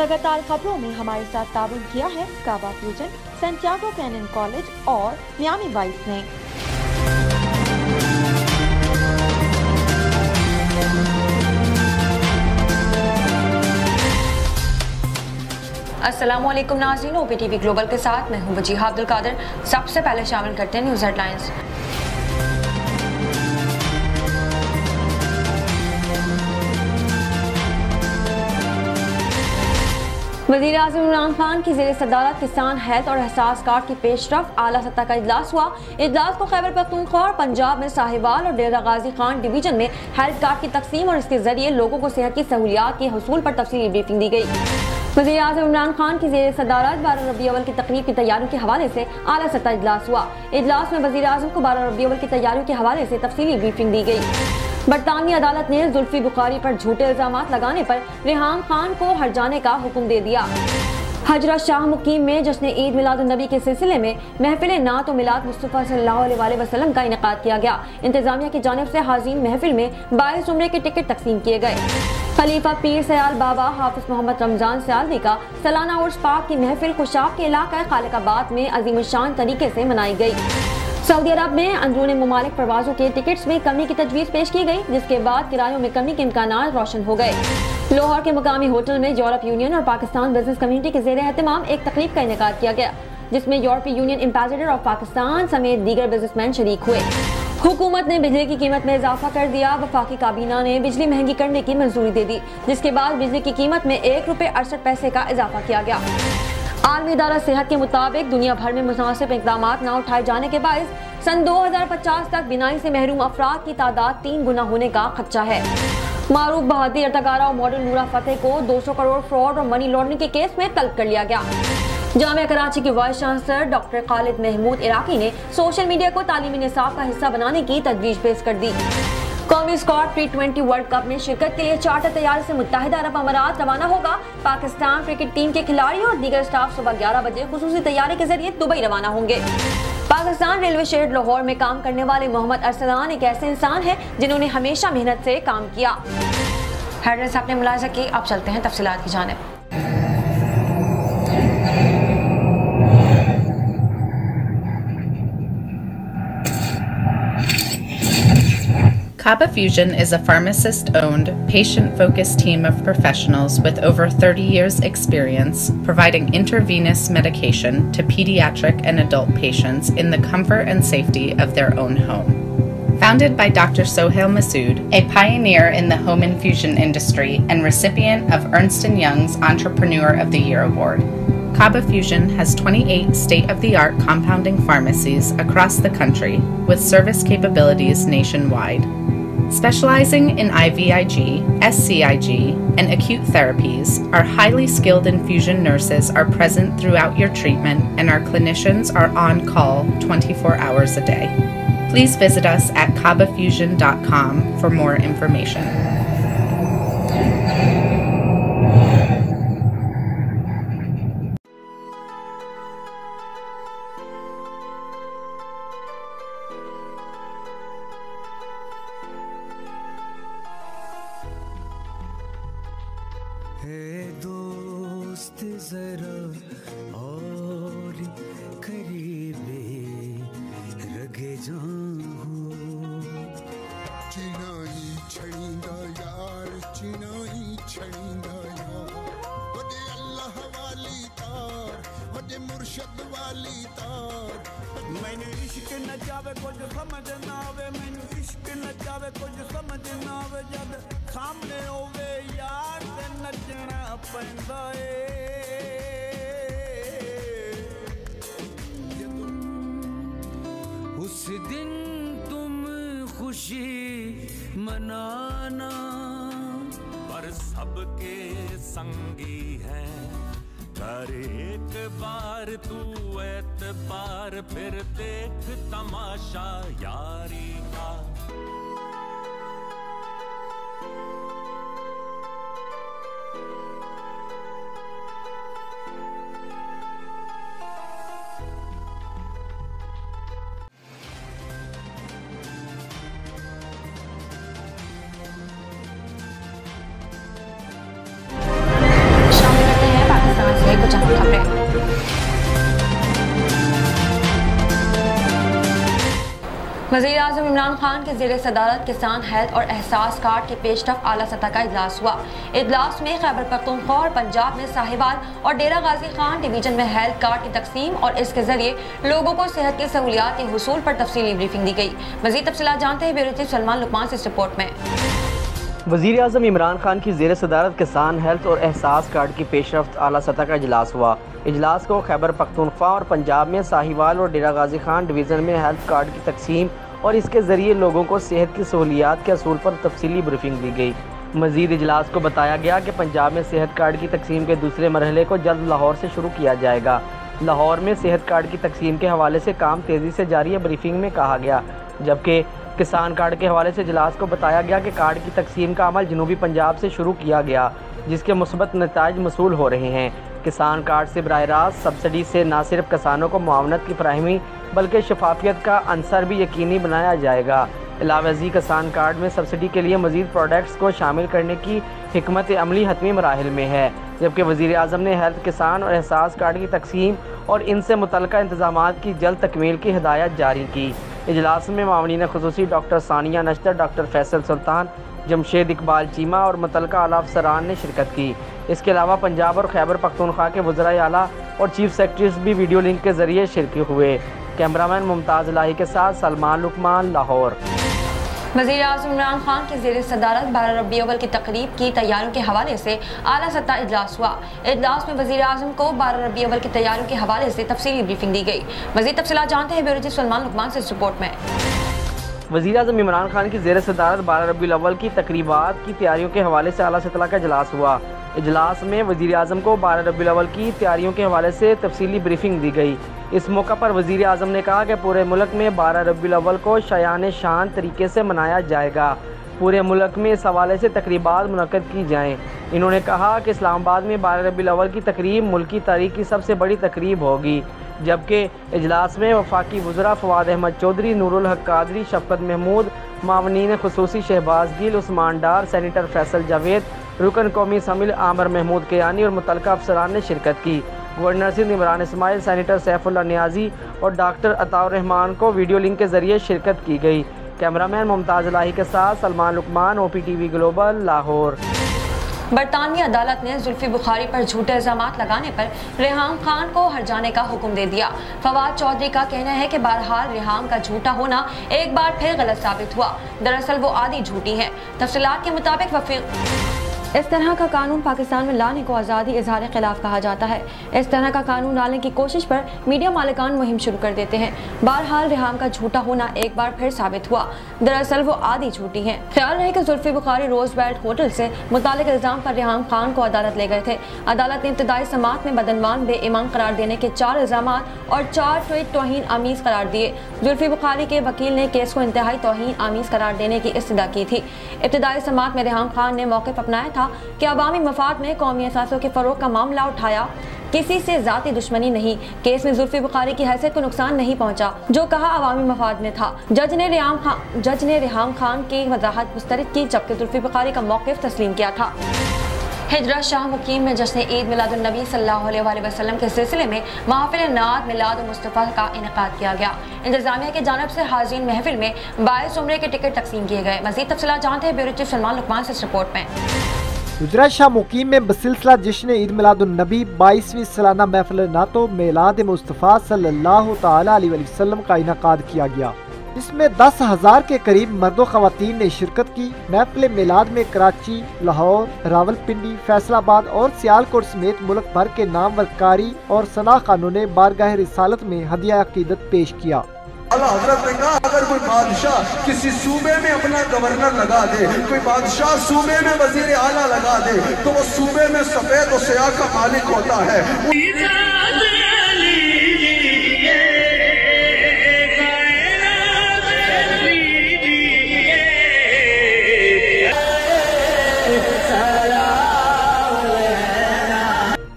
लगातार खबरों में हमारे साथ ताउन किया है काबा फ्यूजन, सैंटियागो कैनन कॉलेज और मियामी वाइस ने। अस्सलामुअलैकुम नाज़रीन, OPTV ग्लोबल के साथ मैं हूं वजीहा अब्दुल कादिर। सबसे पहले शामिल करते हैं न्यूज़ हेडलाइंस। वज़ीर आज़म इमरान खान की ज़ेर सदारत किसान हेल्थ और एहसास कार्ड की पेशरफ आला सतह का इजलास हुआ। इजलास को खैबर पख्तूनख्वा और पंजाब में साहिवाल और डेरा गाजी खान डिवीजन में हेल्थ कार्ड की तकसीम और इसके जरिए लोगों को सेहत की सहूलियात के हसूल पर तफसीली ब्रीफिंग दी गई। वज़ीर आज़म इमरान खान की ज़ेर सदारत 12 रबी अव्वल की तकरीब की तैयारियों के हवाले से आला सतह इजलास हुआ। इजलास में वज़ीर आज़म को 12 रबी अव्वल की तैयारियों के हवाले से तफसीली ब्रीफिंग दी गई। बरतानवी अदालत ने जुल्फी बुखारी पर झूठे इल्जामात लगाने पर रेहान खान को हट जाने का हुक्म दे दिया। हजरत शाह मुकीम में जश्न ईद मिलादुन्नबी के सिलसिले में महफिल नात और मिलाद मुस्तफ़ा सल्लल्लाहु अलैहि वसल्लम का इनेकाद किया गया। इंतजामिया की जानिब से हाज़रीन महफिल में 22 उम्रे के टिकट तकसीम किए गए। खलीफा पीर सयाल बाबा हाफिज मोहम्मद रमजान सयालवी का सालाना उर्स पाक की महफिल खुशाब के इलाका खालिकाबाद में अजीमशान तरीके से मनाई गई। सऊदी अरब में अंदरूनी मुमालिक प्रवासों के टिकट्स में कमी की तजवीज़ पेश की गई, जिसके बाद किरायों में कमी के इम्कानात रोशन हो गए। लाहौर के मुकामी होटल में यूरोप यूनियन और पाकिस्तान बिजनेस कम्युनिटी के ज़ेर एहतमाम एक तकरीब का इनेकाद किया गया, जिसमें यूरोपीय यूनियन एम्बेसडर ऑफ पाकिस्तान समेत दीगर बिजनेसमैन शरीक हुए। हुकूमत ने बिजली की कीमत में इजाफा कर दिया। वफाकी काबीना ने बिजली महंगी करने की मंजूरी दे दी, जिसके बाद बिजली की कीमत में 1 रुपये 68 पैसे का इजाफा किया गया। आलमी इदारा सेहत के मुताबिक दुनिया भर में मुनासिब इक़दाम न उठाए जाने के बायस सन 2050 तक बिनाई से महरूम अफराद की तादाद 3 गुना होने का खदशा है। मारूफ बहादी अर्तगारा और मॉडल नूरा फतेह को 200 करोड़ फ्रॉड और मनी लॉन्ड्रिंग के केस में तलब कर लिया गया। जामिया कराची के vice chancellor doctor Khalid Mahmood Iraqi ने सोशल मीडिया को तालीमी निसाब का हिस्सा बनाने की तजवीज़ पेश कर दी। कौमी स्क्वाड T20 वर्ल्ड कप में शिरकत के लिए चार्टर तैयारी से मुत्तहिदा अरब अमारात रवाना होगा। पाकिस्तान क्रिकेट टीम के खिलाड़ी और दीगर स्टाफ सुबह 11 बजे खुसूसी तैयारी के जरिए दुबई रवाना होंगे। पाकिस्तान रेलवे शेड लाहौर में काम करने वाले मोहम्मद अरसलान एक ऐसे इंसान हैं जिन्होंने हमेशा मेहनत से काम किया। हेडलाइंस आपने मुलाहिजा की, अब चलते हैं तफसीलात की जानिब। Kaba Fusion is a pharmacist-owned, patient-focused team of professionals with over 30 years' experience providing intravenous medication to pediatric and adult patients in the comfort and safety of their own home. Founded by Dr. Sohail Masood, a pioneer in the home infusion industry and recipient of Ernst & Young's Entrepreneur of the Year award, Kaba Fusion has 28 state-of-the-art compounding pharmacies across the country with service capabilities nationwide. Specializing in IVIG, SCIG, and acute therapies, our highly skilled infusion nurses are present throughout your treatment and our clinicians are on call 24 hours a day. Please visit us at kabafusion.com for more information. उस दिन तुम खुशी मनाना, पर सबके संगी है। कर एक बार तू एतबार, फिर देख तमाशा यारी का। वज़ीर आज़म इमरान खान के ज़ेरे सदारत किसान हेल्थ और एहसास कार्ड की पेशरफ आला सतह का इजलास हुआ। इजलास में खैबर पख्तूनख्वा और पंजाब में साहिवाल और डेरा गाजी खान डिवीजन में हेल्थ कार्ड की तकसीम और इसके जरिए लोगों को सेहत की सहूलियात के हुसूल पर तफसीली ब्रीफिंग दी गई। मज़ीद तफसीलात जानते हैं ब्यूरो चीफ सलमान लुकमान से इस रिपोर्ट में। वज़ीर आज़म इमरान खान की ज़ेर सदारत किसान हेल्थ और एहसास कार्ड की पेशरफ्त आला सतह का इजलास हुआ। इजलास को खैबर पख्तूनख्वा और पंजाब में साहिवाल और डेरा गाजी खान डिवीज़न में हेल्थ कार्ड की तकसीम और इसके ज़रिए लोगों को सेहत की सहूलियात के असूल पर तफसीली ब्रीफिंग दी गई। मज़ीद इजलास को बताया गया कि पंजाब में सेहत कार्ड की तकसीम के दूसरे मरहले को जल्द लाहौर से शुरू किया जाएगा। लाहौर में सेहत कार्ड की तकसीम के हवाले से काम तेज़ी से जारी है, ब्रीफिंग में कहा गया। जबकि किसान कार्ड के हवाले से इजलास को बताया गया कि कार्ड की तकसीम का अमल जनूबी पंजाब से शुरू किया गया, जिसके मुस्बत नताइज मसूल हो रहे हैं। किसान कार्ड से बराह रास्त सब्सिडी से न सिर्फ किसानों को मुआवनत की फराहमी बल्कि शफाफियत का अंसर भी यकीनी बनाया जाएगा। अलावज़ी किसान कार्ड में सब्सिडी के लिए मज़ीद प्रोडक्ट्स को शामिल करने की हिकमत अमली हतमी मराहिल में है। जबकि वज़ीर आज़म ने हेल्थ किसान और एहसास कार्ड की तकसीम और इनसे मुतल्लिक़ इंतज़ामात की जल्द तकमील की हिदायत जारी की। इजलास में मावनीन खुसूसी डॉक्टर सानिया नश्तर, डॉक्टर फैसल सुल्तान, जमशेद इकबाल चीमा और मुतल्लिक़ा आला अफसरान ने शिरकत की। इसके अलावा पंजाब और खैबर पख्तूनख्वा के वज़राए आला और चीफ सेक्रेटरीज भी वीडियो लिंक के ज़रिए शिरकत हुए। कैमरामैन मुमताज़ लाही के साथ सलमान लुकमान, लाहौर। वज़ीर आज़म इमरान खान की ज़ेरे सदारत 12 रबी अव्वल की तकरीब की तैयारियों के हवाले से आला सतह इजलास हुआ। इजलास में वज़ीर आज़म को 12 रबी अव्वल की तैयारियों के हवाले से तफसीली ब्रीफिंग दी गई। मज़ीद तफसीलात जानते हैं ब्यूरो चीफ सलमान लुकमान से इस रिपोर्ट में। वज़ीर आज़म इमरान खान की ज़ेर सदारत 12 रबी अव्वल की तकरीबात की तैयारियों के हवाले से आला सतह का इजलास हुआ। इजलास में वज़ीर आज़म को 12 रबी अव्वल की तैयारियों के हवाले से तफसीली ब्रीफिंग दी गई। इस मौका पर वज़ीर आज़म ने कहा कि पूरे मुल्क में 12 रबी अव्वल को शायान शान तरीके से मनाया जाएगा। पूरे मुल्क में इस हवाले से तकरीबात मुनक़्क़द की जाएँ। इन्होंने कहा कि इस्लामाबाद में 12 रबी अव्वल की तकरीब मुल्की तारीख़ की सबसे बड़ी तकरीब होगी। जबकि इजलास में वफाकी वज़रा फवाद अहमद चौधरी, नूरुल हक कादरी, शफकत महमूद, मावनीन खुसूसी शहबाज गिल, उस्मान डार, सेनेटर फैसल जावेद, रुकन कौमी असम्बली आमर महमूद कियानी और मुतल्लिक़ा अफसरान ने शिरकत की। गवर्नर सिंध इमरान इस्माइल, सेनेटर सैफुल्लाह नियाजी और डॉक्टर अताउर रहमान को वीडियो लिंक के ज़रिए शिरकत की गई। कैमरामैन मुमताज़ लाही के साथ सलमान लुकमान, OPTV ग्लोबल, लाहौर। बरतानवी अदालत ने जुल्फी बुखारी पर झूठे इल्ज़ामात लगाने पर रेहाम खान को हट जाने का हुक्म दे दिया। फवाद चौधरी का कहना है कि बहरहाल रेहाम का झूठा होना एक बार फिर गलत साबित हुआ। दरअसल वो आधी झूठी हैं। तफसीलात के मुताबिक इस तरह का कानून पाकिस्तान में लाने को आज़ादी इजहार खिलाफ कहा जाता है। इस तरह का कानून लाने की कोशिश पर मीडिया मालिकान मुहिम शुरू कर देते हैं। बहरहाल रेहाम का झूठा होना एक बार फिर साबित हुआ। दरअसल वो आधी झूठी हैं। ख्याल रहे कि जुल्फी बुखारी रोजवेल्ट होटल से मुतालिक इल्ज़ाम पर रेहाम खान को अदालत ले गए थे। अदालत ने इब्तदाई समात में बदनवान बेईमान करार देने के 4 इल्ज़ामात और 4 ट्वीट तौहीन आमीज़ करार दिए। जुल्फी बुखारी के वकील ने केस को इंतहाई तौहीन आमीज़ करार देने की इस्तदा की थी। इब्तदाई समात में रेहाम खान ने मौक़िफ़ अपनाया था कि अवामी मफाद में कौमी असासों के फ़रोग़ का मामला उठाया, किसी से ज़ाती दुश्मनी नहीं। केस में जुल्फी बुखारी की हैसियत को नुकसान नहीं पहुंचा, जो कहा अवामी मफाद में था। जज ने रेहाम खान की वजाहत मुस्तरद की, जबकि जुल्फी बुखारी का मौक़िफ़ तस्लीम किया था। हिजरा शाह मुकीम में जश्न ईद मिलादुन्नबी सल्लल्लाहु अलैहि वसल्लम के सिलसिले में महफिल नात मिलाद मुस्तफ़ा का इनेकाद किया गया। इंतजामिया की जानिब से हाज़रीन महफिल में 22 उम्रे के टिकट तकसीम किए गए। मज़ीद तफसीलात जानते हैं ब्यूरो चीफ सलमान लुकमान से इस रिपोर्ट में। हिजरा शाह मुकीम में बसिलसिला जश्न ईद मिलादुन्नबी 22वीं सालाना महफिल नातो मिलाद मुस्तफ़ा सल्लल्लाहु तआला अलैहि वसल्लम का इनेकाद किया गया। इसमें 10,000 के करीब मर्दों ख़वातीन ने शिरकत की। महफिल मिलाद में कराची, लाहौर, रावलपिंडी, फैसलाबाद और सियालकोट समेत मुल्क भर के नामवर कारी और सना खानों ने बारगाह रिसालत में हदिया अकीदत पेश किया। अल्लाह हज़रत ने कहा, अगर कोई बादशाह किसी सूबे में अपना गवर्नर लगा दे, कोई बादशाह सूबे में वजीर आला लगा दे, तो वो सूबे में सफेद और स्याह का मालिक होता है।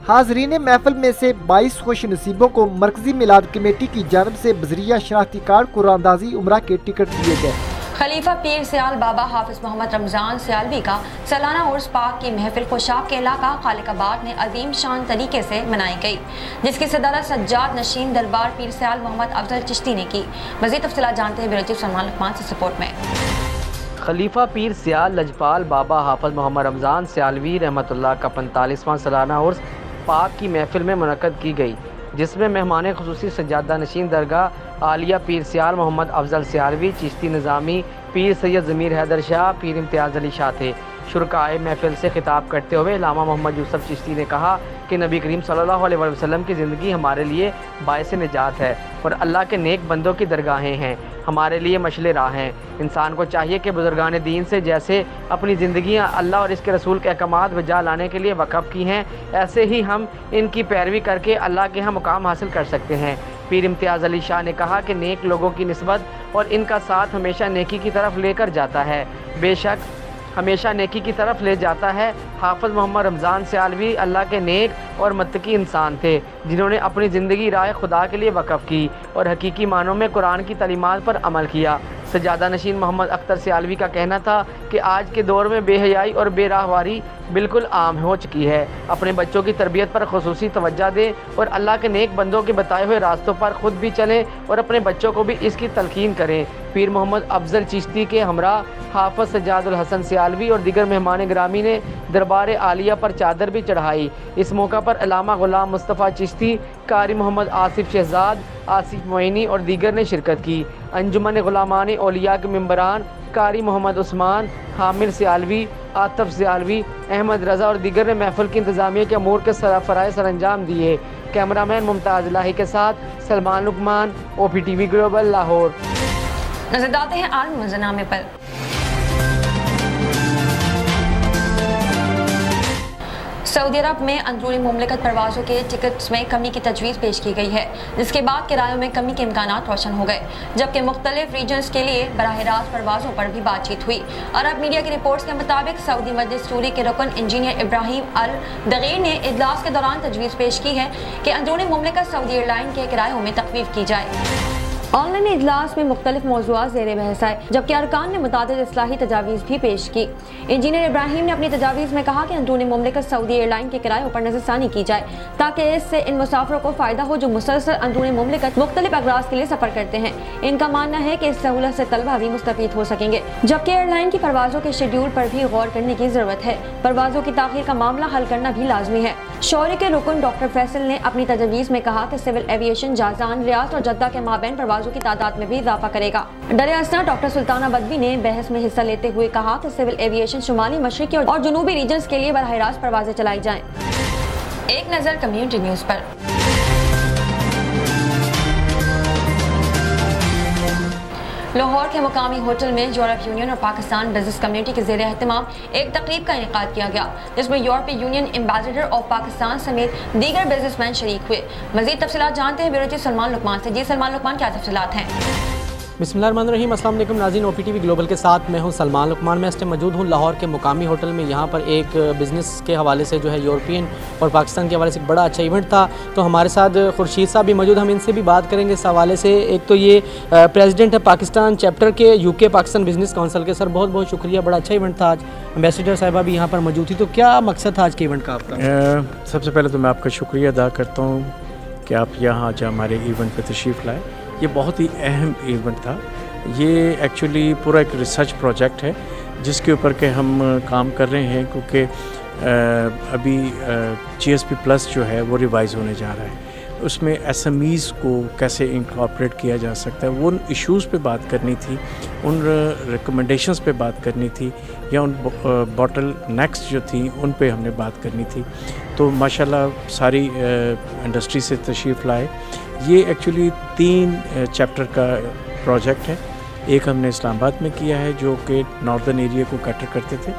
हाज़रीन महफिल में से 22 खुश नसीबों को मरकजी मिलाद कमेटी की जानब से बजरिया शनाख्ती कार्ड कुरानदाजी उम्रा के टिकट दिए गए। खलीफा पीर सियाल बाबा हाफिज मोहम्मद रमज़ान सियालवी का सालाना उर्स पाक की महफिल खुशाब के इलाका खालिकाबाद में अजीम शान तरीके से मनाई गई, जिसकी सदारत सज्जाद नशीन दरबार पीर सियाल मोहम्मद अफजल चिश्ती ने की। मज़ीद तफसीलात जानते हैं ब्यूरो चीफ सलमान लुकमान से सपोर्ट में। खलीफा पीर सियाल लजपाल बाबा हाफिज मोहम्मद रमज़ान सियालवी रहमतुल्लाह का 45वां सालाना उर्स पाक की महफिल में मुनक़द की गई, जिसमें मेहमान खुसूसी सज्जादा नशीन दरगाह आलिया पीर सियाल मोहम्मद अफजल सियालवी, चिश्ती निज़ामी, पीर सैयद ज़मीर हैदर शाह, पीर इम्तियाज़ अली शाह थे। शुरकाए महफिल से खिताब करते हुए इलामा मोहम्मद यूसुफ चिश्ती ने कहा कि नबी करीम सल्लल्लाहु अलैहि वसल्लम की ज़िंदगी हमारे लिए बायस निजात है और अल्लाह के नेक बंदों की दरगाहें हैं, हमारे लिए मशले राह हैं। इंसान को चाहिए कि बुजुर्गान दीन से जैसे अपनी ज़िंदगियाँ अल्लाह और इसके रसूल के अहकामात बजा लाने के लिए वक़फ़ की हैं, ऐसे ही हम इनकी पैरवी करके अल्लाह के यहाँ मुकाम हासिल कर सकते हैं। पीर इम्तियाज़ अली शाह ने कहा कि नेक लोगों की निस्बत और इनका साथ हमेशा नेकी की तरफ लेकर जाता है, बेशक हमेशा नेकी की तरफ ले जाता है। हाफिज मोहम्मद रमज़ान सियालवी अल्लाह के नेक और मुत्तकी इंसान थे, जिन्होंने अपनी ज़िंदगी राह खुदा के लिए वक़फ़ की और हकीकी मानों में कुरान की तालीमात पर अमल किया। सज्जादा नशीन मोहम्मद अख्तर सियालवी का कहना था कि आज के दौर में बेहयाई और बेराहवारी बिल्कुल आम हो चुकी है। अपने बच्चों की तरबियत पर खुसूसी तवज्जो दें और अल्लाह के नेक बंदों के बताए हुए रास्तों पर ख़ुद भी चलें और अपने बच्चों को भी इसकी तलकीन करें। पीर मोहम्मद अफजल चिश्ती के हमरा हाफिज सज्जादुल हसन सियालवी और दीगर मेहमान ग्रामी ने दरबार आलिया पर चादर भी चढ़ाई। इस मौका पर अल्लामा गुलाम मुस्तफ़ा चिश्ती, कारी मोहम्मद आसिफ शहजाद, आसिफ मोइनी और दीगर ने शिरकत की। अंजुमन गुलामान औलिया के मेंबरान कारी मोहम्मद उस्मान, हामिद सियालवी, आतफ सियालवी, अहमद रज़ा और दीगर ने महफिल की इंतज़ामिया के अमूर के फ़राइज़ सरअंजाम दिए। कैमरामैन मुमताज़ इलाही के साथ सलमान लुकमान, OPTV ग्लोबल, लाहौर। नजर डालते हैं आलमी मंजरनामे पर। सऊदी अरब में अंदरूनी मुमलिकत परवाज़ों के टिकट्स में कमी की तजवीज़ पेश की गई है, जिसके बाद किरायों में कमी के इम्कानात रोशन हो गए, जबकि मुख्तलिफ रीजन्स के लिए बराह रास्त परवाज़ों पर भी बातचीत हुई। अरब मीडिया की रिपोर्ट्स के मुताबिक सऊदी मजलिस शूरी के रुकन इंजीनियर इब्राहिम अल दगीर ने इजलास के दौरान तजवीज़ पेश की है कि अंदरूनी मुमलिकत सऊदी एयरलाइन के किरायों में तखफीफ की जाए। ऑनलाइन इजलास में मुख्तलिफ मौज़ूआत ज़ेर बहस आए, जबकि अरकान ने मुतादिद इस्लाही तजावीज़ भी पेश की। इंजीनियर इब्राहिम ने अपनी तजावीज़ में कहा कि अंदरूनी मुमलिकत सऊदी एयरलाइन के किरायों पर नज़रसानी की जाए, ताकि इससे इन मुसाफिरों को फ़ायदा हो जो मुसलसल अंदरूनी मुमलिकत मुख्तलिफ अगराज़ के लिए सफ़र करते हैं। इनका मानना है कि इस सहूलत से तलबा भी मुस्तफ़ीद हो सकेंगे, जबकि एयरलाइन की परवाज़ों के शेड्यूल पर भी गौर करने की ज़रूरत है। परवाज़ों की ताख़ीर का मामला हल करना भी लाजमी है। शौरी के रुकन डॉक्टर फैसल ने अपनी तजवीज़ में कहा कि सिविल एविएशन जाजान, रियाद और जद्दा के माबैन परवाज़ों की तादाद में भी इजाफा करेगा। दर असना डॉक्टर सुल्ताना बदवी ने बहस में हिस्सा लेते हुए कहा कि सिविल एविएशन शुमाली, मशरिकी और जनूबी रीजन्स के लिए बराह रास्त परवाज़ें चलाई जाएं। एक नज़र कम्युनिटी न्यूज़ पर। लाहौर के मुकामी होटल में यूरोप यूनियन और पाकिस्तान बिजनेस कम्युनिटी के ज़ेर एहतमाम एक तकरीब का इनेकाद किया गया, जिसमें यूरोपीय यूनियन एम्बेसडर ऑफ पाकिस्तान समेत दीगर बिजनेसमैन शरीक हुए। मज़ीद तफसीलात जानते हैं ब्यूरो चीफ सलमान लुकमान से। जी सलमान लुकमान, क्या तफसीलात हैं? बिस्मिल्लाहिर्रहमानिर्रहीम। अस्सलाम वालेकुम नाज़रीन, OPTV ग्लोबल के साथ मैं हूं सलमान लुकमान। मैं इस टाइम मौजूद हूं लाहौर के मुकामी होटल में। यहां पर एक बिज़नेस के हवाले से जो है यूरोपियन और पाकिस्तान के हवाले से एक बड़ा अच्छा इवेंट था, तो हमारे साथ खुर्शीद साहब भी मौजूद, हम इनसे भी बात करेंगे इस हवाले से। एक तो ये प्रेसिडेंट है पाकिस्तान चैप्टर के UK पाकिस्तान बिज़नेस काउंसिल के। सर बहुत बहुत शुक्रिया, बड़ा अच्छा इवेंट था। आज एम्बेसडर साहिबा भी यहाँ पर मौजूद थी, तो क्या मकसद था आज के इवेंट का आपका? सबसे पहले तो मैं आपका शुक्रिया अदा करता हूँ कि आप यहाँ आज हमारे इवेंट पर तशरीफ़ लाए। ये बहुत ही अहम इवेंट था। ये एक्चुअली पूरा एक रिसर्च प्रोजेक्ट है जिसके ऊपर के हम काम कर रहे हैं, क्योंकि अभी GSP प्लस जो है वो रिवाइज़ होने जा रहा है। उसमें SMEs को कैसे इंकॉर्पोरेट किया जा सकता है, वो उन इश्यूज़ पे बात करनी थी, उन रिकमेंडेशंस पे बात करनी थी, या उन बॉटल नेक्स जो थी उन पे हमने बात करनी थी। तो माशाल्लाह सारी इंडस्ट्री से तशरीफ़ लाए। ये एक्चुअली 3 चैप्टर का प्रोजेक्ट है। एक हमने इस्लामाबाद में किया है जो कि नॉर्दर्न एरिया को कैटर करते थे,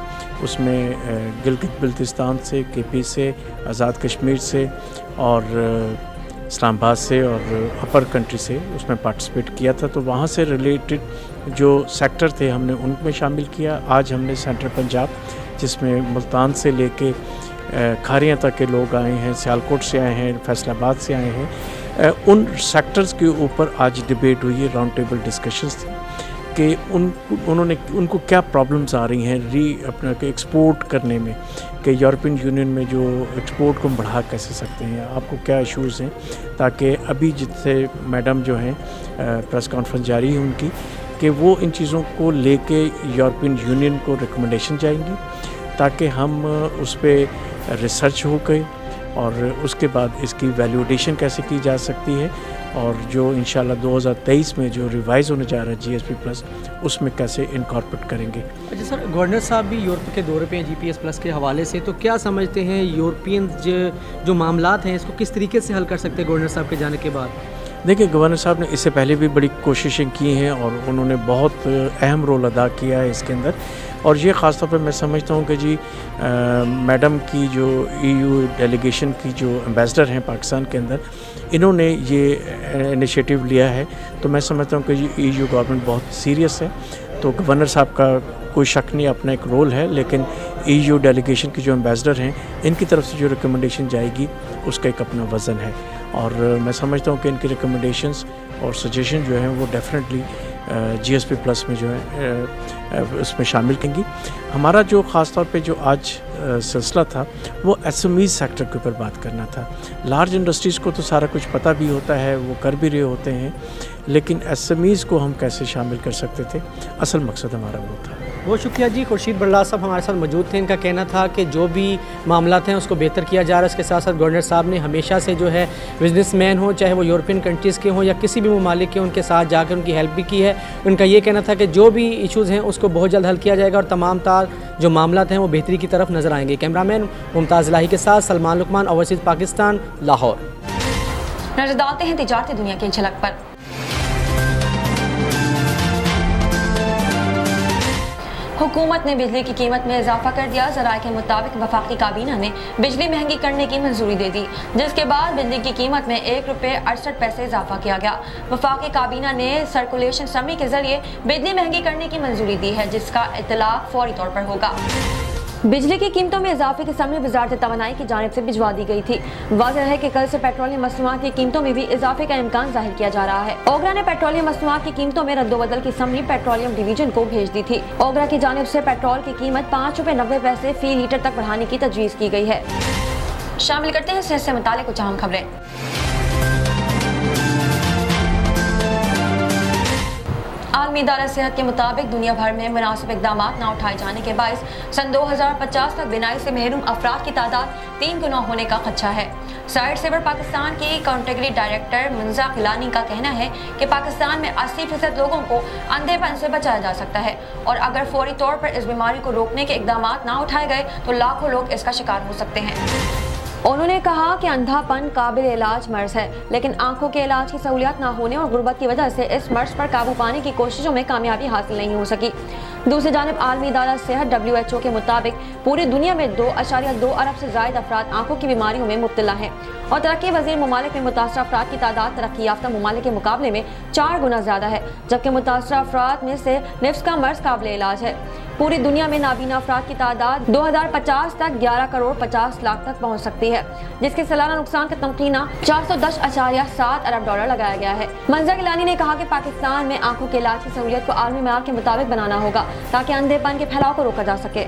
उसमें गिलगित बल्तिस्तान से, KP से, आज़ाद कश्मीर से और इस्लामाबाद से और अपर कंट्री से उसमें पार्टिसिपेट किया था। तो वहाँ से रिलेटेड जो सेक्टर थे हमने उनमें शामिल किया। आज हमने सेंट्रल पंजाब, जिसमें मुल्तान से लेके खारियाँ तक के लोग आए हैं, सियालकोट से आए हैं, फैसलाबाद से आए हैं, उन सेक्टर्स के ऊपर आज डिबेट हुई है, राउंड टेबल डिस्कशंस थी। कि उनको क्या प्रॉब्लम्स आ रही हैं अपना एक्सपोर्ट करने में, कि यूरोपियन यूनियन में जो एक्सपोर्ट को हम बढ़ा कैसे सकते हैं, आपको क्या इश्यूज़ हैं, ताकि अभी जिससे मैडम जो हैं प्रेस कॉन्फ्रेंस जारी है उनकी, कि वो इन चीज़ों को लेके यूरोपियन यूनियन को रिकमेंडेशन जाएंगी ताकि हम उस पर रिसर्च हो गए और उसके बाद इसकी वैल्यूडेशन कैसे की जा सकती है और जो इंशाल्लाह 2023 में जो रिवाइज़ होने जा रहा है जीएसपी प्लस उसमें कैसे इनकॉर्पोरेट करेंगे। अच्छा सर, गवर्नर साहब भी यूरोप के दौरे पे हैं जीपीएस प्लस के हवाले से, तो क्या समझते हैं यूरोपियन जो मामलात हैं इसको किस तरीके से हल कर सकते हैं गवर्नर साहब के जाने के बाद? देखिए, गवर्नर साहब ने इससे पहले भी बड़ी कोशिशें की हैं और उन्होंने बहुत अहम रोल अदा किया है इसके अंदर, और ये ख़ास तौर पे मैं समझता हूँ कि जी मैडम की जो ईयू डेलीगेशन की जो एम्बेसडर हैं पाकिस्तान के अंदर, इन्होंने ये इनिशिएटिव लिया है, तो मैं समझता हूँ कि जी ईयू गवर्नमेंट बहुत सीरियस है। तो गवर्नर साहब का कोई शक नहीं, अपना एक रोल है, लेकिन ईयू डेलीगेशन की जो एम्बेसडर हैं इनकी तरफ से जो रिकमेंडेशन जाएगी उसका एक अपना वज़न है, और मैं समझता हूँ कि इनकी रिकमेंडेशंस और सजेशन जो हैं वो डेफिनेटली जीएसपी प्लस में जो है उसमें शामिल करेंगी। हमारा जो ख़ास तौर पे जो आज सिलसिला था वो एसएमई सेक्टर के ऊपर बात करना था। लार्ज इंडस्ट्रीज़ को तो सारा कुछ पता भी होता है, वो कर भी रहे होते हैं, लेकिन एसएमईज़ को हम कैसे शामिल कर सकते थे, असल मकसद हमारा वो था। बहुत शुक्रिया जी। खुर्शीद बल्ला साहब हमारे साथ मौजूद थे। इनका कहना था कि जो भी मामला हैं उसको बेहतर किया जा रहा है। इसके साथ साथ गवर्नर साहब ने हमेशा से जो है बिजनेसमैन हो, चाहे वो यूरोपियन कंट्रीज़ के हों या किसी भी ममालिक के, उनके साथ जाकर उनकी हेल्प भी की है। उनका ये कहना था कि जो भी इशूज़ हैं उसको बहुत जल्द हल किया जाएगा और तमाम तार जो मामला हैं वो बेहतरी की तरफ नज़र आएंगे। कैमरामैन मुमताज़ इलाही के साथ सलमान लुकमान, ओवरसीज़ पाकिस्तान, लाहौर। नजर डालते हैं तिजारती दुनिया की झलक पर। हुकूमत ने बिजली की कीमत में इजाफा कर दिया। ज़राए के मुताबिक वफाकी काबीना ने बिजली महंगी करने की मंजूरी दे दी, जिसके बाद बिजली की कीमत में ₹1.68 इजाफा किया गया। वफाकी काबीना ने सर्कुलेशन समी के जरिए बिजली महंगी करने की मंजूरी दी है, जिसका इतलाक फौरी तौर पर होगा। बिजली की कीमतों में इजाफे की समरी वजारत तवानाई की जानिब से भिजवा दी गई थी। वाज़ेह है कि कल से पेट्रोलियम मसनूआत की कीमतों में भी इजाफे का इम्कान जाहिर किया जा रहा है। ओगरा ने पेट्रोलियम मसनूआत की कीमतों में रद्दोबदल की समरी पेट्रोलियम डिवीजन को भेज दी थी। ओगरा की जानिब से पेट्रोल की कीमत ₹5.90 फी लीटर तक बढ़ाने की तजवीज़ की गई है। शामिल करते हैं सेहत से मुताल्लिक़ कुछ अहम खबरें। आलमी इदारा सेहत के मुताबिक दुनिया भर में मुनासिब इक़दाम न उठाए जाने के बायस सन 2050 तक बीमारी से महरूम अफराद की तादाद 3 गुना होने का खदशा है। साइड सेवर पाकिस्तान की कैटेगरी डायरेक्टर मुंजा खिलानी का कहना है कि पाकिस्तान में 80% लोगों को अंधेपन से बचाया जा सकता है, और अगर फौरी तौर पर इस बीमारी को रोकने के इक़दाम न उठाए गए तो लाखों लोग इसका शिकार हो सकते हैं। उन्होंने कहा कि अंधापन काबिल इलाज मर्ज है, लेकिन आंखों के इलाज की सहूलियत न होने और गुर्बत की वजह से इस मर्ज पर काबू पाने की कोशिशों में कामयाबी हासिल नहीं हो सकी। दूसरी जानिब आलमी इदारा सेहत WHO के मुताबिक पूरी दुनिया में 2.2 अरब से ज़ायद अफराद आंखों की बीमारियों में मुब्तला हैं, और तरक्की वज़ीर ममालिक में मुतासर अफराद की तादाद तरक्की याफ्ता ममालिक के मुकाबले में 4 गुना ज़्यादा है, जबकि मुतासर अफराद में से निफ्स का मर्ज काबिल इलाज है। पूरी दुनिया में नाबीना अफराद की तादाद 2050 तक 11 करोड़ 50 लाख तक पहुँच सकती है, जिसके सालाना नुकसान का तमकीना $410.7 अरब लगाया गया है। मंजा गिलानी ने कहा कि पाकिस्तान में आंखों के इलाज की सहूलियत को आलमी मेयार के मुताबिक बनाना होगा ताकि अंधेपन के फैलाव को रोका जा सके।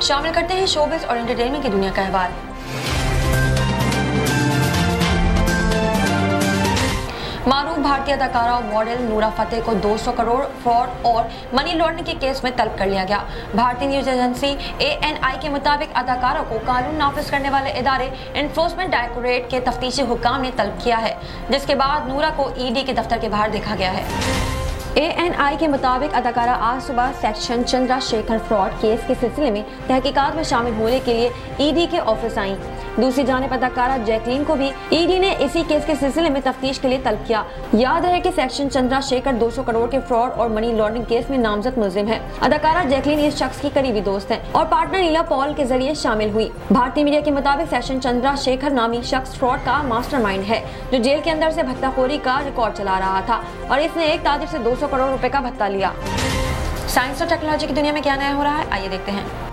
शामिल करते हैं शोबिज़ और एंटरटेनमेंट की दुनिया का अहवाल। मारूफ भारतीय अदाकारा और मॉडल नूरा फतेह को 200 करोड़ फ्रॉड और मनी लॉन्ड्रिंग के केस में तलब कर लिया गया। भारतीय न्यूज एजेंसी ANI के मुताबिक अदाकारा को कानून नाफिज करने वाले इदारे एनफोर्समेंट डायरेक्टोरेट के तफ्तीशी हुक्काम ने तलब किया है, जिसके बाद नूरा को ED के दफ्तर के बाहर देखा गया है। ANI के मुताबिक अदाकारा आज सुबह सेक्शन चंद्रशेखर फ्रॉड केस के सिलसिले में तहकीकात में शामिल होने के लिए ED के ऑफिस आई। दूसरी जानिब अदाकारा जैकलीन को भी ED ने इसी केस के सिलसिले में तफ्तीश के लिए तलब किया। याद रहे कि सेक्शन चंद्रशेखर 200 करोड़ के फ्रॉड और मनी लॉन्ड्रिंग केस में नामजद मुलजिम है। अदाकारा जैकलीन इस शख्स की करीबी दोस्त है और पार्टनर नीला पॉल के जरिए शामिल हुई। भारतीय मीडिया के मुताबिक सेक्शन चंद्रशेखर नामी शख्स फ्रॉड का मास्टरमाइंड है, जो जेल के अंदर से भत्ताखोरी का रिकॉर्ड चला रहा था, और इसने एक ताजिर से 200 करोड़ रुपए का भत्ता लिया। साइंस और टेक्नोलॉजी की दुनिया में क्या नया हो रहा है, आइए देखते हैं।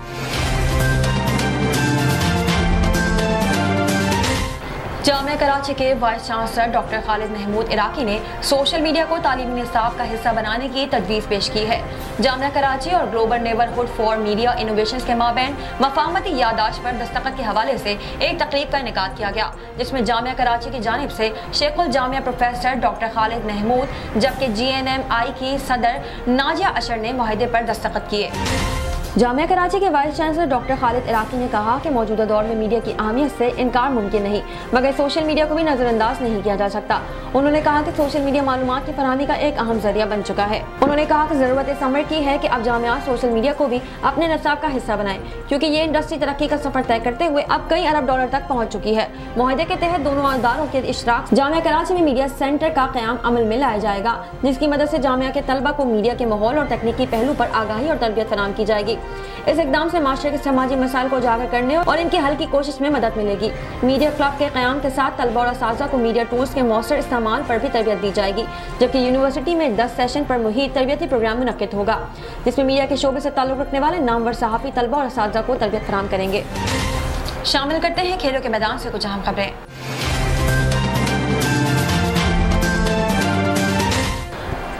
जामिया कराची के vice chancellor doctor Khalid Mahmood Iraqi ने सोशल मीडिया को तालीमी निसाब का हिस्सा बनाने की तजवीज़ पेश की है। जामिया कराची और global neighbourhood for media innovations के माबैन मफाहमती यादाश्त पर दस्तखत के हवाले से एक तकरीब का इनेकाद किया गया, जिसमें जामिया कराची की जानिब से शेखुल जामिया प्रोफेसर डॉक्टर खालिद महमूद जबकि GNMI की सदर नाजिया अशर ने मुआहदे पर दस्तखत किए। जामिया कराची के vice chancellor doctor Khalid Iraqi ने कहा कि मौजूदा दौर में मीडिया की अहमियत से इनकार मुमकिन नहीं, मगर सोशल मीडिया को भी नजरअंदाज नहीं किया जा सकता। उन्होंने कहा कि सोशल मीडिया मालूमात की फराहमी का एक अहम जरिया बन चुका है। उन्होंने कहा कि जरूरत इस अमर की है कि अब जामियात सोशल मीडिया को भी अपने निसाब का हिस्सा बनाएं, क्योंकि ये इंडस्ट्री तरक्की का सफर तय करते हुए अब कई अरब डॉलर तक पहुँच चुकी है। मुआहदे के तहत दोनों अदारों के इशराक जामिया कराची में मीडिया सेंटर का क़याम अमल में लाया जाएगा, जिसकी मदद से जामिया के तलबा को मीडिया के माहौल और तकनीकी पहलू पर आगाही और तरबियत फराहम की जाएगी। इस इक़दाम से माशरे के समाजी मसाइल को उजागर करने और इनके हल की कोशिश में मदद मिलेगी। मीडिया क्लब के क़याम के साथ तलबा और असातिज़ा को मीडिया टूल्स के मौसर इस्तेमाल पर भी तरबियत दी जाएगी, जबकि यूनिवर्सिटी में 10 सेशन पर मुहित तरबियती प्रोग्राम मुनक्किद होगा, जिसमें मीडिया के शोबे से ताल्लुक़ रखने वाले नामवर सहाफ़ी तलबा और असातिज़ा को तरबियत फराहम करेंगे। शामिल करते हैं खेलों के मैदान से कुछ अहम खबरें।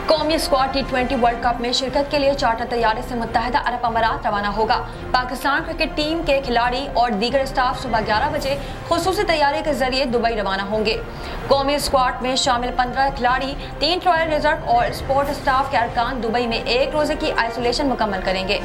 कौमी स्क्वाड T20 वर्ल्ड कप में शिरकत के लिए चार्टर तैयारी से मुत्तहिदा अरब अमारात रवाना होगा। पाकिस्तान क्रिकेट टीम के खिलाड़ी और दीगर स्टाफ सुबह 11 बजे खुसूसी तैयारी के जरिए दुबई रवाना होंगे। कौमी स्क्वाड में शामिल 15 खिलाड़ी, 3 ट्रायल रिजर्व और स्पोर्ट स्टाफ के अरकान दुबई में 1 रोजे की आइसोलेशन मुकम्मल करेंगे।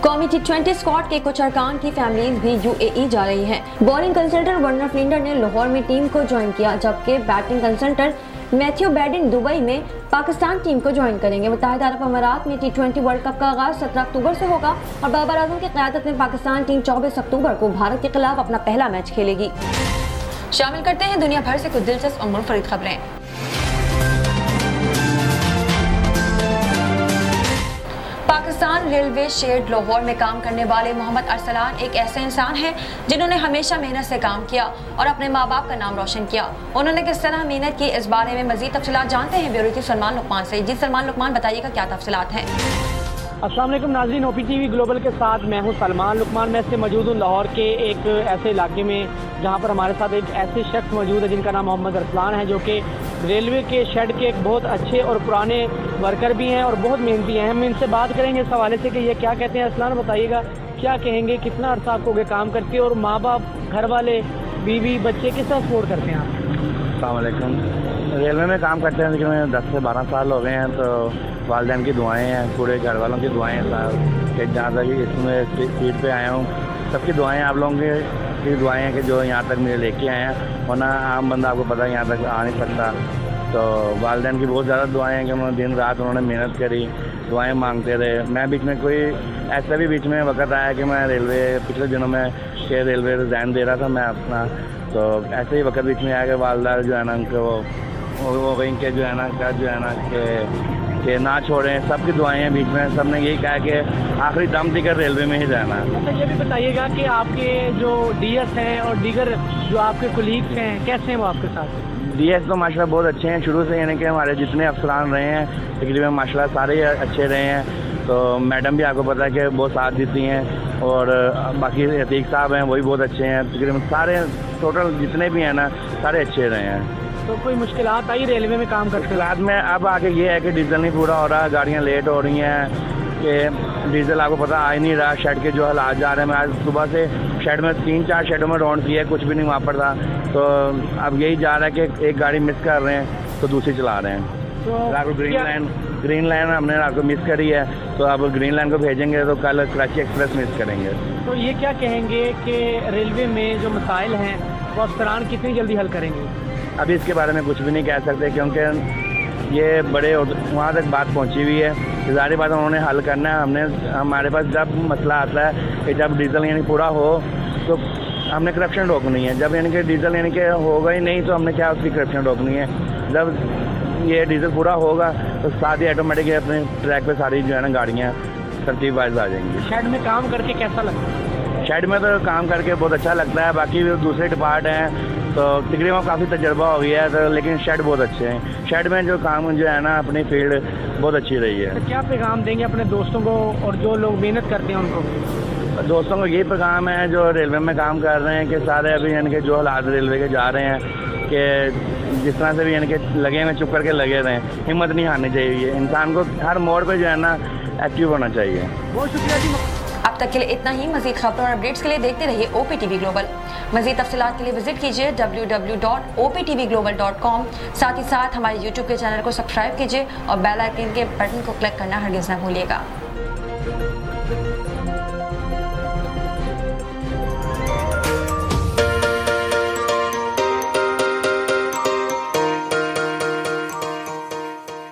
कौमी T20 स्क्वाड के कुछ अरकान की फैमिलीज भी UAE जा रही हैं। बॉलिंग कंसल्टेंट वर्नर फ्लिंडर ने लाहौर में टीम को ज्वाइन किया, जबकि बैटिंग कंसल्टेंट मैथ्यू बैडिन दुबई में पाकिस्तान टीम को ज्वाइन करेंगे। मुत्तहिदा अरब अमारात में T20 वर्ल्ड कप का आगाज 17 अक्टूबर से होगा और बाबर आजम की क़यादत में पाकिस्तान टीम 24 अक्टूबर को भारत के खिलाफ अपना पहला मैच खेलेगी। शामिल करते हैं दुनिया भर से कुछ दिलचस्प और मुनफरिद खबरें। पाकिस्तान रेलवे शेड लाहौर में काम करने वाले मोहम्मद अरसलान एक ऐसे इंसान हैं जिन्होंने हमेशा मेहनत से काम किया और अपने माँ बाप का नाम रोशन किया। उन्होंने किस तरह मेहनत की, इस बारे में मजीद तफसीलात जानते हैं ब्यूरो चीफ सलमान लुकमान से। जी सलमान लुकमान, बताइएगा क्या तफसीलात हैं। अस्सलाम वालेकुम नाज़रीन, OPTV ग्लोबल के साथ मैं हूं सलमान लुकमान। मैं इससे मौजूद हूं लाहौर के एक ऐसे इलाके में जहां पर हमारे साथ एक ऐसे शख्स मौजूद है जिनका नाम मोहम्मद अरसलान है, जो कि रेलवे के शेड के एक बहुत अच्छे और पुराने वर्कर भी हैं और बहुत मेहनती हैं। हम इनसे बात करेंगे इस हवाले से कि ये क्या कहते हैं। अरसलान, बताइएगा क्या कहेंगे, कितना अर्सा आपको गए काम करते और माँ बाप, घर वाले, बीवी, बच्चे किस तरह सपोर्ट करते हैं आप? अस्सलाम वालेकुम। रेलवे में काम करते हैं लेकिन 10 से 12 साल हो गए हैं, तो वालिदैन की दुआएं हैं, पूरे घर वालों की दुआएं हैं साहब कि जहाँ तक इसमें सीट पे आया हूँ, सबकी दुआएं, आप लोगों की दुआएं हैं कि जो यहाँ तक मुझे लेके आए हैं, वरना आम बंदा आपको पता है यहाँ तक आ नहीं सकता। तो वालिदैन की बहुत ज़्यादा दुआएं हैं कि उन्होंने दिन रात उन्होंने मेहनत करी, दुआएं मांगते रहे। मैं बीच में कोई ऐसा भी बीच में वक्त आया कि मैं रेलवे पिछले दिनों में के रेलवे रिज़ाइन दे रहा था मैं अपना, तो ऐसे ही वक्त बीच में आया कि वालदा जो है ना उनको वो कहीं के जो है ना कि ना छोड़ें। सबकी दुआएं हैं बीच में, सब ने यही कहा कि आखिरी दम तक रेलवे में ही जाना है। अच्छा, ये भी बताइएगा कि आपके जो DS हैं और दीगर जो आपके कोलीग्स हैं, कैसे हैं वो आपके साथ? DS तो माशाल्लाह बहुत अच्छे हैं शुरू से, यानी कि हमारे जितने अफसरान रहे हैं तकरीबन माशाल्लाह सारे अच्छे रहे हैं। तो मैडम भी आपको पता है कि बहुत साथ देती हैं और बाकी अतीक साहब हैं वो भी बहुत अच्छे हैं। तकरीबन सारे टोटल जितने भी हैं ना सारे अच्छे रहे हैं। तो कोई मुश्किलात आई रेलवे में काम करते? मुश्किलात में अब आगे ये है कि डीजल नहीं पूरा हो रहा, गाड़ियाँ लेट हो रही हैं कि डीजल आपको पता आ ही नहीं रहा। शेड के जो हालात जा रहे हैं, मैं आज सुबह से शेड में 3-4 शेडों में राउंड किया, कुछ भी नहीं वहाँ पर था। तो अब यही जा रहा है कि एक गाड़ी मिस कर रहे हैं तो दूसरी चला रहे हैं। तो ग्रीन लाइन हमने आपको मिस करी है, तो अब ग्रीन लाइन को भेजेंगे तो कल कराची एक्सप्रेस मिस करेंगे। तो ये क्या कहेंगे कि रेलवे में जो मसाइल हैं वो अफसरान कितनी जल्दी हल करेंगे? अभी इसके बारे में कुछ भी नहीं कह सकते क्योंकि ये बड़े वहाँ तक बात पहुँची हुई है। ज़ाहिर बात उन्होंने हल करना है। हमारे पास जब मसला आता है कि जब डीजल यानी पूरा हो तो हमने करप्शन रोकनी है। जब यानी कि डीजल यानी कि होगा ही नहीं तो हमने क्या उसकी करप्शन रोकनी है। जब ये डीजल पूरा होगा तो साथ ही ऑटोमेटिक अपने ट्रैक पे सारी जो है ना गाड़ियाँ तरतीब वाइज आ जाएंगी। शेड में काम करके कैसा लगता है? शेड में तो काम करके बहुत अच्छा लगता है। बाकी दूसरे डिपार्ट हैं तो तकरीबन काफ़ी तजर्बा हो गया है, तो लेकिन शेड बहुत अच्छे हैं। शेड में जो काम जो है ना अपनी फील्ड बहुत अच्छी रही है। तो क्या पैगाम देंगे अपने दोस्तों को और जो लोग मेहनत करते हैं उनको? दोस्तों का यही पैगाम है जो रेलवे में काम कर रहे हैं कि सारे अभी यानी कि जो हालात रेलवे के जा रहे हैं कि जिस तरह से भी यानी कि लगे हुए चुप करके लगे रहें, हिम्मत नहीं हारनी चाहिए। इंसान को हर मोड़ पे जो है ना एक्टिव होना चाहिए। बहुत शुक्रिया जी। अब तक के लिए इतना ही। मजीद खबरों और अपडेट्स के लिए देखते रहिए OPTV ग्लोबल। मजीद तफसीलात के लिए विजिट कीजिए www.optvglobal.com। साथ ही साथ हमारे YouTube के चैनल को सब्सक्राइब कीजिए और बेल आइकन के बटन को क्लिक करना हरगिज़ न भूलिएगा।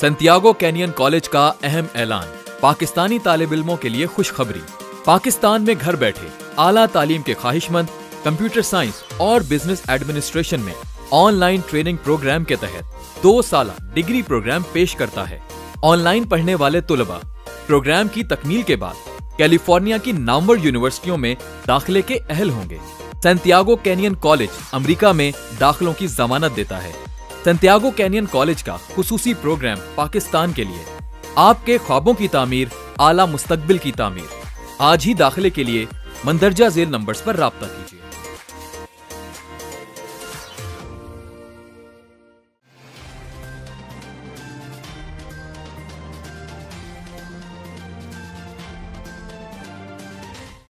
सैंटियागो कैनियन कॉलेज का अहम ऐलान। पाकिस्तानी तालिब इल्मों के लिए खुशखबरी। पाकिस्तान में घर बैठे आला तालीम के ख्वाहिशमंद कंप्यूटर साइंस और बिजनेस एडमिनिस्ट्रेशन में ऑनलाइन ट्रेनिंग प्रोग्राम के तहत 2 साल डिग्री प्रोग्राम पेश करता है। ऑनलाइन पढ़ने वाले तुलबा प्रोग्राम की तकमील के बाद कैलिफोर्निया की नामवर यूनिवर्सिटियों में दाखिले के अहल होंगे। सैंटियागो कैनियन कॉलेज अमेरिका में दाखिलों की जमानत देता है। सैंटियागो कैनियन कॉलेज का खुसूसी प्रोग्राम पाकिस्तान के लिए आपके ख्वाबों की तामीर, आला मुस्तकबिल की तामीर। आज ही दाखिले के लिए मंदरजा झेल नंबर्स पर राब्ता कीजिए।